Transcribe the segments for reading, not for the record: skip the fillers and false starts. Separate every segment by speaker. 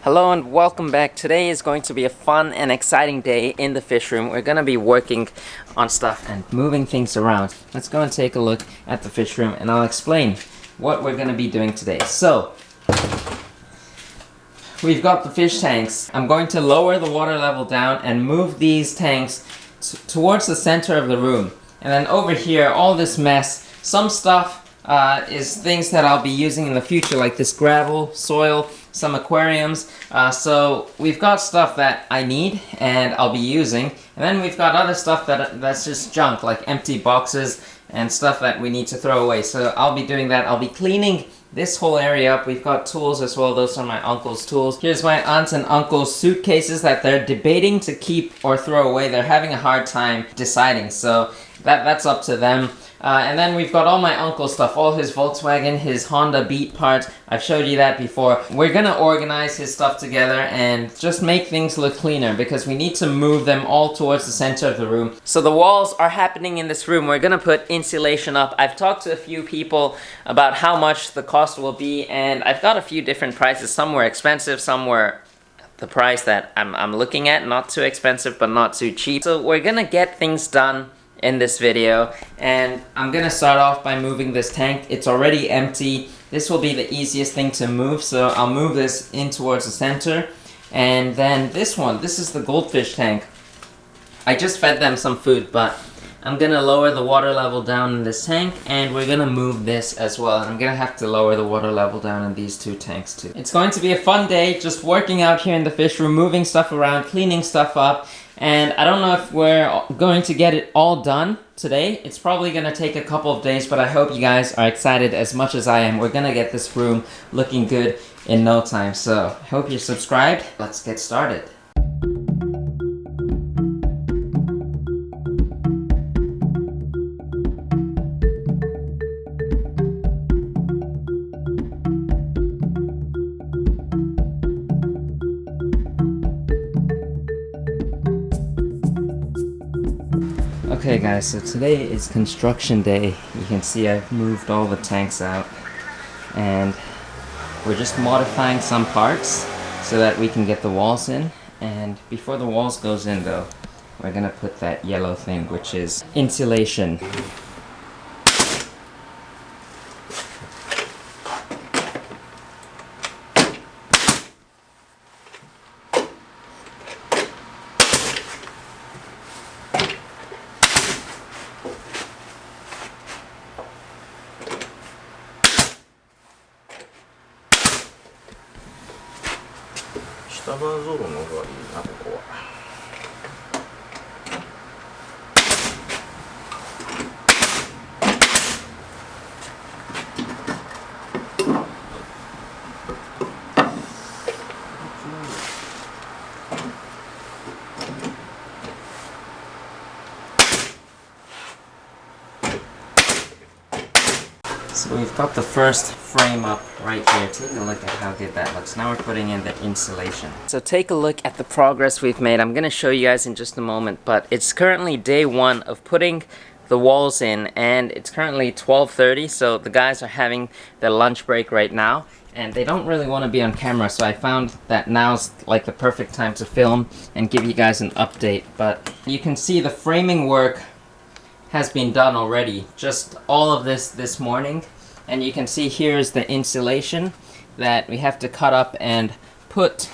Speaker 1: Hello and welcome back. Today is going to be a fun and exciting day in the fish room. We're going to be working on stuff and moving things around. Let's go and take a look at the fish room and I'll explain what we're going to be doing today. So, we've got the fish tanks. I'm going to lower the water level down and move these tanks towards the center of the room. And then over here, all this mess, some stuff is things that I'll be using in the future, like this gravel, soil, some aquariums. So we've got stuff that I need and I'll be using, and then we've got other stuff that's just junk, like empty boxes and stuff that we need to throw away. So I'll be doing that. I'll be cleaning this whole area up. We've got tools as well. Those are my uncle's tools. Here's my aunt and uncle's suitcases that they're debating to keep or throw away. They're having a hard time deciding, so that's up to them. And then we've got all my uncle's stuff, all his Volkswagen, his Honda Beat parts. I've showed you that before. We're gonna organize his stuff together and just make things look cleaner because we need to move them all towards the center of the room. So the walls are happening in this room. We're gonna put insulation up. I've talked to a few people about how much the cost will be, and I've got a few different prices. Some were expensive, some were the price that I'm looking at. Not too expensive, but not too cheap. So we're gonna get things done in this video, and I'm gonna start off by moving this tank. It's already empty. This will be the easiest thing to move, so I'll move this in towards the center. And then this one, this is the goldfish tank. I just fed them some food, but I'm gonna lower the water level down in this tank, and we're gonna move this as well. And I'm gonna have to lower the water level down in these two tanks too. It's going to be a fun day, just working out here in the fish room, moving stuff around, cleaning stuff up. And I don't know if we're going to get it all done today. It's probably going to take a couple of days, but I hope you guys are excited as much as I am. We're going to get this room looking good in no time. So, I hope you're subscribed. Let's get started. Okay guys, so today is construction day. You can see I've moved all the tanks out and we're just modifying some parts so that we can get the walls in. And before the walls goes in though, we're gonna put that yellow thing, which is insulation.
Speaker 2: 𝗲𝘾𝗀𝘀𝗀𝘀の方がいいな、ここは。
Speaker 1: So we've got the first frame up right here. Take a look at how good that looks. Now we're putting in the insulation. So take a look at the progress we've made. I'm going to show you guys in just a moment, but it's currently day one of putting the walls in, and it's currently 12:30, so the guys are having their lunch break right now, and they don't really want to be on camera, so I found that now's like the perfect time to film and give you guys an update. But you can see the framing work has been done already, just all of this morning, and you can see here's the insulation that we have to cut up and put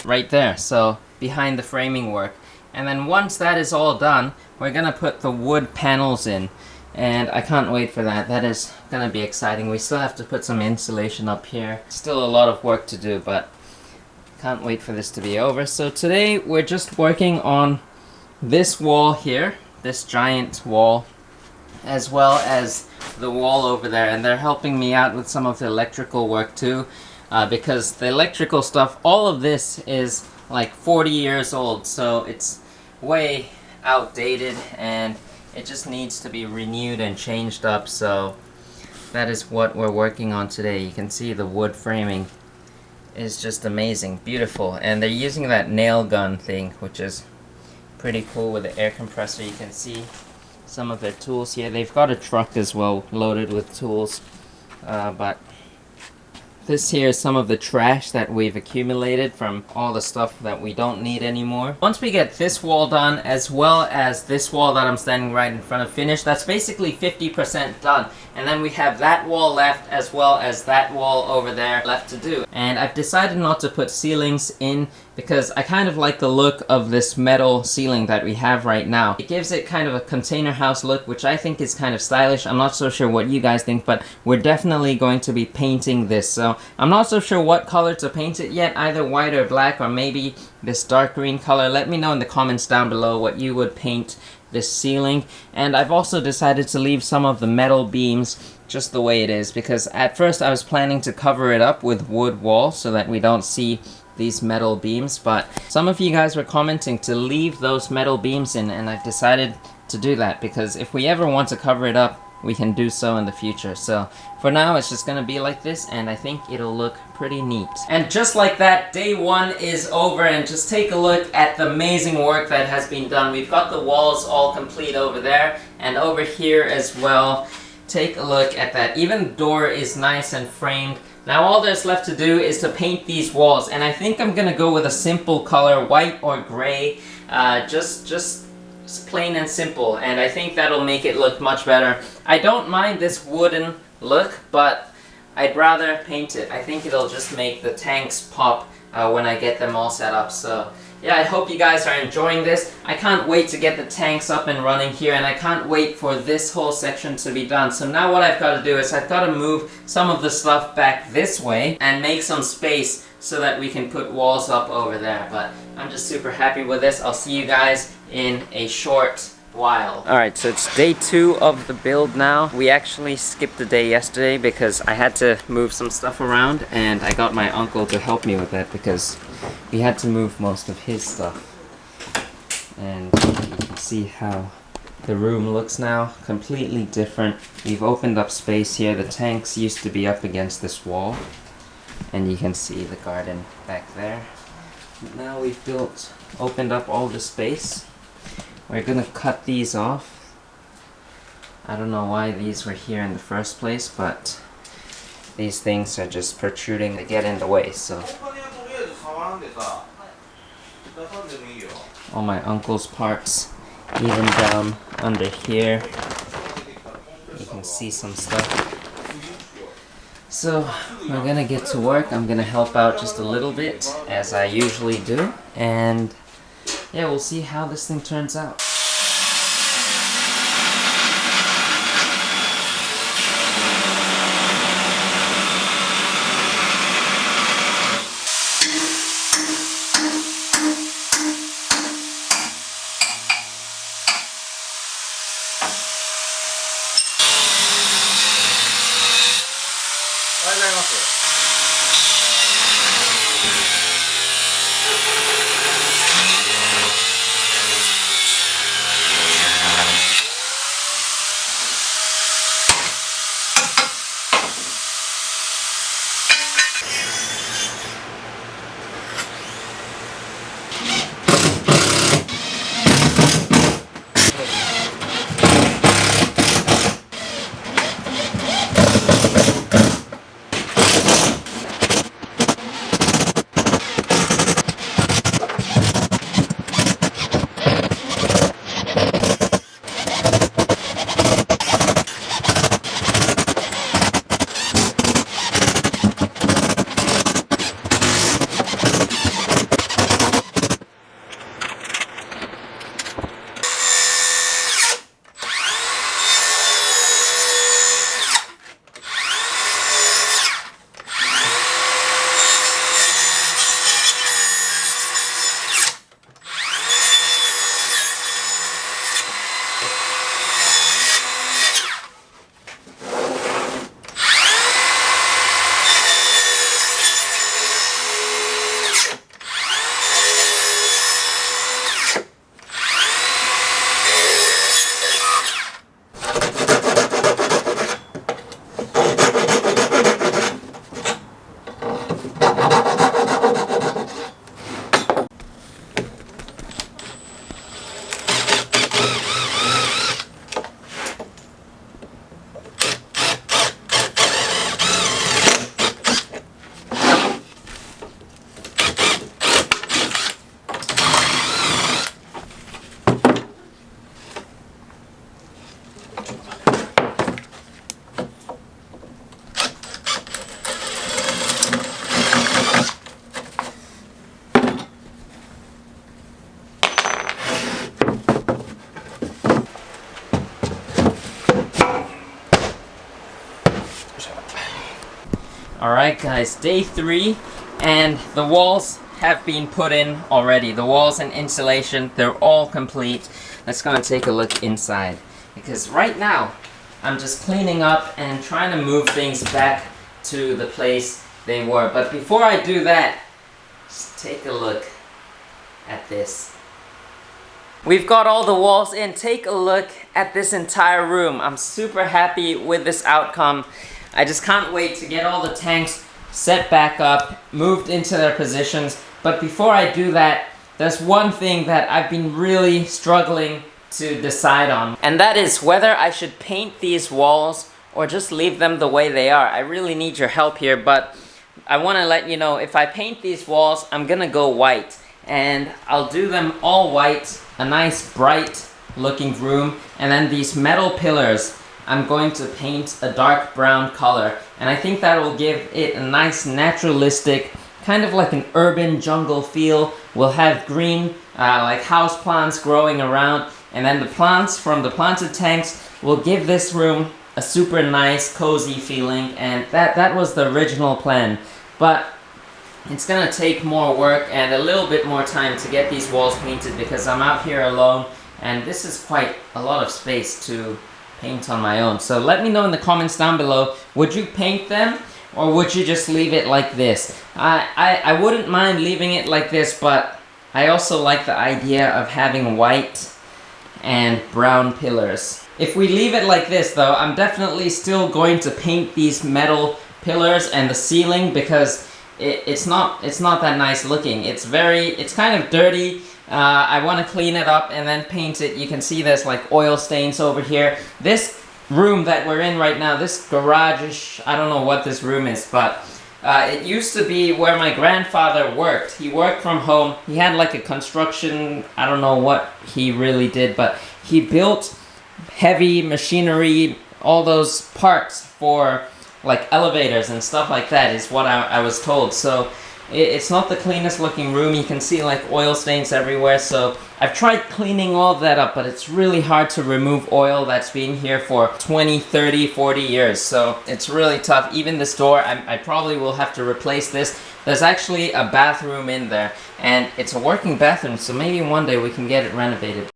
Speaker 1: right there, so behind the framing work. And then once that is all done, we're gonna put the wood panels in, and I can't wait for that. That is gonna be exciting. We still have to put some insulation up here. Still a lot of work to do, but can't wait for this to be over. So today we're just working on this wall here, this giant wall, as well as the wall over there, and they're helping me out with some of the electrical work too, because the electrical stuff, all of this is like 40 years old, so it's way outdated and it just needs to be renewed and changed up. So that is what we're working on today. You can see the wood framing is just amazing, beautiful, and they're using that nail gun thing, which is pretty cool with the air compressor. You can see some of their tools here. They've got a truck as well loaded with tools, but This here is some of the trash that we've accumulated from all the stuff that we don't need anymore. Once we get this wall done, as well as this wall that I'm standing right in front of finished, that's basically 50% done. And then we have that wall left, as well as that wall over there left to do. And I've decided not to put ceilings in because I kind of like the look of this metal ceiling that we have right now. It gives it kind of a container house look, which I think is kind of stylish. I'm not so sure what you guys think, but we're definitely going to be painting this. So I'm not so sure what color to paint it yet, either white or black, or maybe this dark green color. Let me know in the comments down below what you would paint this ceiling. And I've also decided to leave some of the metal beams just the way it is, because at first I was planning to cover it up with wood wall so that we don't see these metal beams, but some of you guys were commenting to leave those metal beams in, and I've decided to do that because if we ever want to cover it up, we can do so in the future. So for now, it's just gonna be like this, and I think it'll look pretty neat. And just like that, day one is over, and just take a look at the amazing work that has been done. We've got the walls all complete over there, and over here as well. Take a look at that. Even the door is nice and framed. Now all there's left to do is to paint these walls, and I think I'm gonna go with a simple color, white or gray, just plain and simple, and I think that'll make it look much better. I don't mind this wooden look, but I'd rather paint it. I think it'll just make the tanks pop when I get them all set up. So yeah, I hope you guys are enjoying this. I can't wait to get the tanks up and running here, and I can't wait for this whole section to be done. So now what I've got to do is I've got to move some of the stuff back this way and make some space so that we can put walls up over there. But I'm just super happy with this. I'll see you guys in a short while. Alright, so it's day 2 of the build now. We actually skipped a day yesterday because I had to move some stuff around, and I got my uncle to help me with that because we had to move most of his stuff. And you can see how the room looks now, completely different. We've opened up space here. The tanks used to be up against this wall, and you can see the garden back there. But now we've opened up all the space. We're gonna cut these off. I don't know why these were here in the first place, but these things are just protruding to get in the way, so all my uncle's parts, even down under here, you can see some stuff. So we're gonna get to work. I'm gonna help out just a little bit, as I usually do, and yeah, we'll see how this thing turns out. Alright guys, day 3, and the walls have been put in already. The walls and insulation, they're all complete. Let's go and take a look inside. Because right now, I'm just cleaning up and trying to move things back to the place they were. But before I do that, just take a look at this. We've got all the walls in. Take a look at this entire room. I'm super happy with this outcome. I just can't wait to get all the tanks set back up, moved into their positions. But before I do that, there's one thing that I've been really struggling to decide on. And that is whether I should paint these walls or just leave them the way they are. I really need your help here, but I want to let you know, if I paint these walls, I'm gonna go white. And I'll do them all white, a nice bright looking room. And then these metal pillars, I'm going to paint a dark brown color, and I think that will give it a nice naturalistic, kind of like an urban jungle feel. We'll have green, like house plants growing around, and then the plants from the planted tanks will give this room a super nice, cozy feeling, and that was the original plan. But it's gonna take more work and a little bit more time to get these walls painted because I'm out here alone, and this is quite a lot of space to paint on my own. So let me know in the comments down below, would you paint them or would you just leave it like this? I wouldn't mind leaving it like this, but I also like the idea of having white and brown pillars. If we leave it like this though, I'm definitely still going to paint these metal pillars and the ceiling because it's not that nice looking. It's kind of dirty. I want to clean it up and then paint it. You can see there's like oil stains over here. This room that we're in right now, this garage-ish, I don't know what this room is, but it used to be where my grandfather worked. He worked from home. He had like a construction, I don't know what he really did, but he built heavy machinery, all those parts for like elevators and stuff like that is what I was told. So it's not the cleanest looking room. You can see like oil stains everywhere. So I've tried cleaning all of that up, but it's really hard to remove oil that's been here for 20, 30, 40 years. So it's really tough. Even this door, I probably will have to replace this. There's actually a bathroom in there, and it's a working bathroom, so maybe one day we can get it renovated.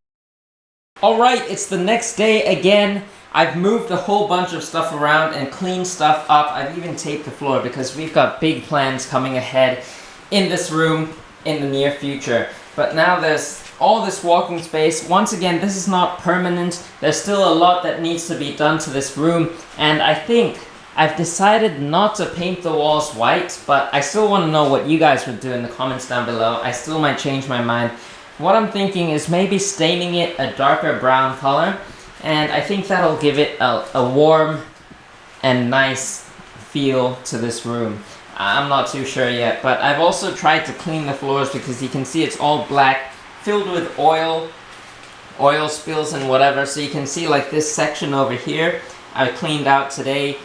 Speaker 1: Alright, it's the next day again. I've moved a whole bunch of stuff around and cleaned stuff up. I've even taped the floor because we've got big plans coming ahead in this room in the near future. But now there's all this walking space. Once again, this is not permanent. There's still a lot that needs to be done to this room, and I think I've decided not to paint the walls white, but I still want to know what you guys would do in the comments down below. I still might change my mind. What I'm thinking is maybe staining it a darker brown color, and I think that'll give it a warm and nice feel to this room. I'm not too sure yet, but I've also tried to clean the floors because you can see it's all black, filled with oil spills and whatever. So you can see like this section over here, I cleaned out today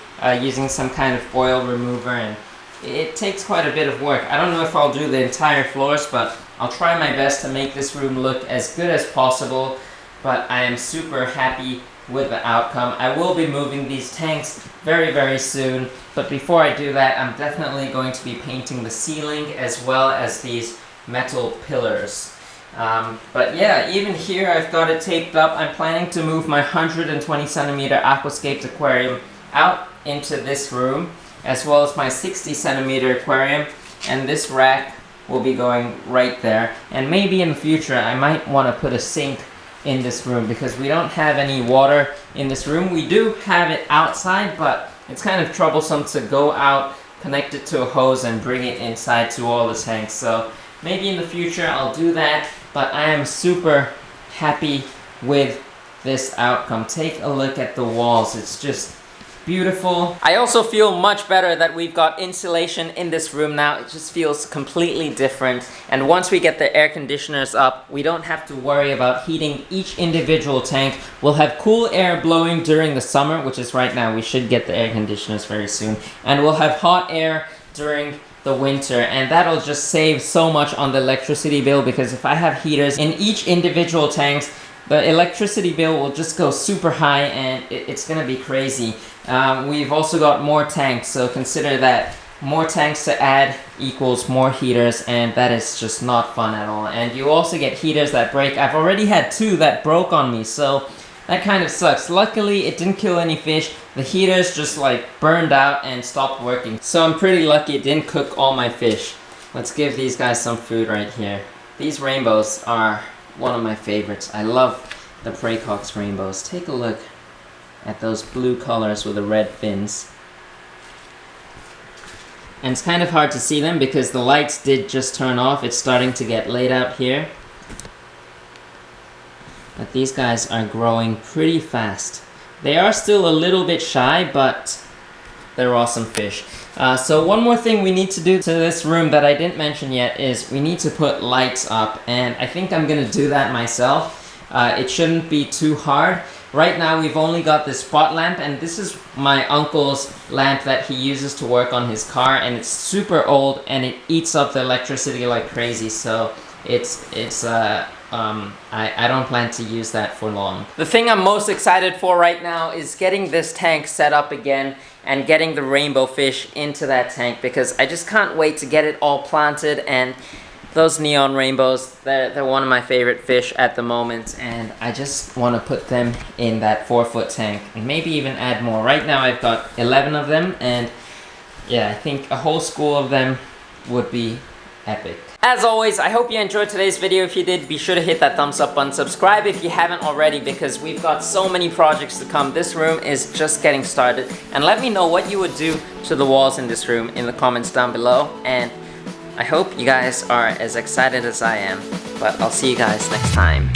Speaker 1: using some kind of oil remover, and it takes quite a bit of work. I don't know if I'll do the entire floors, but I'll try my best to make this room look as good as possible. But I am super happy with the outcome. I will be moving these tanks very, very soon. But before I do that, I'm definitely going to be painting the ceiling as well as these metal pillars. But yeah, even here I've got it taped up. I'm planning to move my 120 centimeter aquascaped aquarium out into this room, as well as my 60 centimeter aquarium, and this rack will be going right there. And maybe in the future I might want to put a sink in this room because we don't have any water in this room. We do have it outside, but it's kind of troublesome to go out, connect it to a hose, and bring it inside to all the tanks. So maybe in the future I'll do that, but I am super happy with this outcome. Take a look at the walls. It's just beautiful. I also feel much better that we've got insulation in this room now. It just feels completely different. And once we get the air conditioners up, we don't have to worry about heating each individual tank. We'll have cool air blowing during the summer, which is right now. We should get the air conditioners very soon. And we'll have hot air during the winter, and that'll just save so much on the electricity bill, because if I have heaters in each individual tanks, the electricity bill will just go super high, and it's gonna be crazy. We've also got more tanks, so consider that more tanks to add equals more heaters, and that is just not fun at all. And you also get heaters that break. I've already had 2 that broke on me, so that kind of sucks. Luckily, it didn't kill any fish. The heaters just like burned out and stopped working. So I'm pretty lucky it didn't cook all my fish. Let's give these guys some food right here. These rainbows are one of my favorites. I love the 𝗶𝗾𝗀𝗀𝗀𝗀 rainbows. Take a look at those blue colors with the red fins. And it's kind of hard to see them because the lights did just turn off. It's starting to get late out here. But these guys are growing pretty fast. They are still a little bit shy, but they're awesome fish. So one more thing we need to do to this room that I didn't mention yet is we need to put lights up, and I think I'm gonna do that myself. It shouldn't be too hard. Right now we've only got this spot lamp, and this is my uncle's lamp that he uses to work on his car, and it's super old and it eats up the electricity like crazy, so I don't plan to use that for long. The thing I'm most excited for right now is getting this tank set up again and getting the rainbow fish into that tank, because I just can't wait to get it all planted. And those neon rainbows, they're one of my favorite fish at the moment, and I just want to put them in that 4-foot tank and maybe even add more. Right now I've got 11 of them, and yeah, I think a whole school of them would be epic. As always, I hope you enjoyed today's video. If you did, be sure to hit that thumbs up button. Subscribe if you haven't already, because we've got so many projects to come. This room is just getting started. And let me know what you would do to the walls in this room in the comments down below. And I hope you guys are as excited as I am. But I'll see you guys next time.